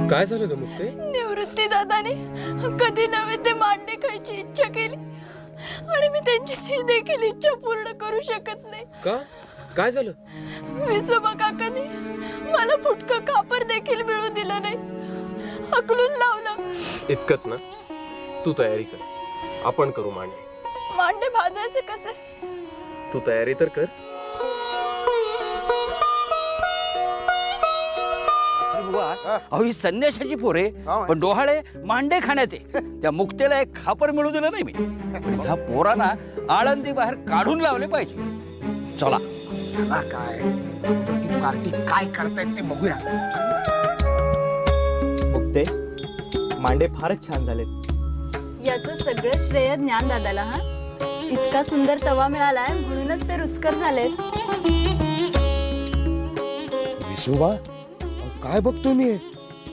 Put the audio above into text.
काय झालं ग मुक्ते? निवृत्ती दादाने कधी नव्हे ते मांडे खायची इच्छा केली आणि मी त्यांची ती देखील इच्छा पूर्ण करू शकत नाही. का? काय झालं? विसोबा काकांनी मला फुटकं खापर देखील मिळू दिलं नाही, हकलून लावलं. इतकंच ना? तू तयारी कर, आपण करू मांडे. मांडे भाजायचे कसे? तू तयारी तर कर. अहो ही संन्याशाची पोरे पण डोहाळे मांडे खाण्याचे. त्या मुक्तेला एक खापर मिळू दिलं नाही मी. पण ह्या पोरांना आळंदी बाहेर काढून लावले पाहिजे. चला काय पार्टी काय करतायत ते बघूया. मुक्ते, मांडे फारच छान झालेत. याचं सगळं श्रेय ज्ञान दादाला. हा इतका सुंदर तवा मिळालाय म्हणूनच ते रुचकर झालेत. विसोबा काय बघतोय मी?